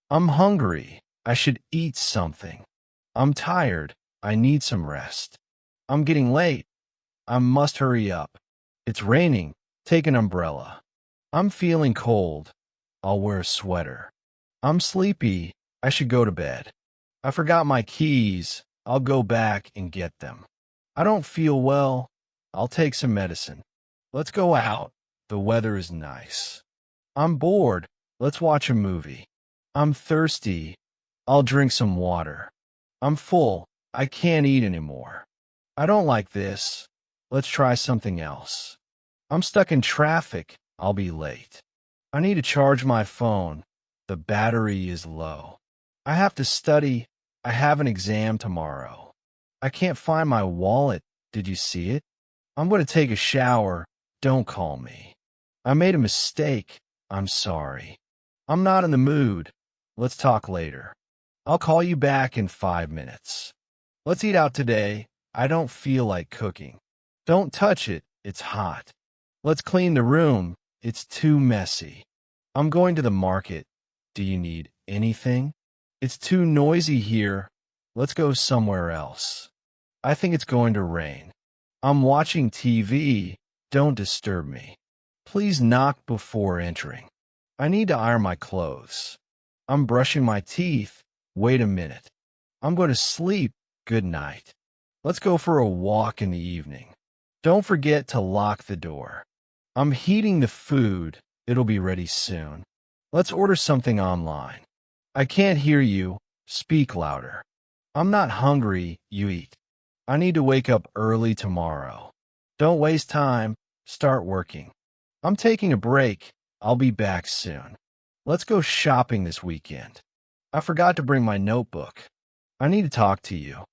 I'm hungry. I should eat something. I'm tired. I need some rest. I'm getting late. I must hurry up. It's raining. Take an umbrella. I'm feeling cold. I'll wear a sweater. I'm sleepy. I should go to bed. I forgot my keys. I'll go back and get them. I don't feel well. I'll take some medicine. Let's go out. The weather is nice. I'm bored. Let's watch a movie. I'm thirsty. I'll drink some water. I'm full. I can't eat anymore. I don't like this. Let's try something else. I'm stuck in traffic. I'll be late. I need to charge my phone. The battery is low. I have to study. I have an exam tomorrow. I can't find my wallet. Did you see it? I'm going to take a shower. Don't call me. I made a mistake. I'm sorry. I'm not in the mood. Let's talk later. I'll call you back in 5 minutes. Let's eat out today. I don't feel like cooking. Don't touch it. It's hot. Let's clean the room. It's too messy. I'm going to the market. Do you need anything? It's too noisy here. Let's go somewhere else. I think it's going to rain. I'm watching TV. Don't disturb me. Please knock before entering. I need to iron my clothes. I'm brushing my teeth. Wait a minute. I'm going to sleep. Good night. Let's go for a walk in the evening. Don't forget to lock the door. I'm heating the food. It'll be ready soon. Let's order something online. I can't hear you. Speak louder. I'm not hungry. You eat. I need to wake up early tomorrow. Don't waste time. Start working. I'm taking a break. I'll be back soon. Let's go shopping this weekend. I forgot to bring my notebook. I need to talk to you.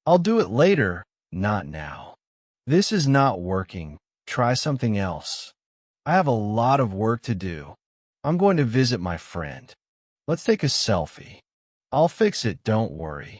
I'll do it later, not now. This is not working. Try something else. I have a lot of work to do. I'm going to visit my friend. Let's take a selfie. I'll fix it, don't worry.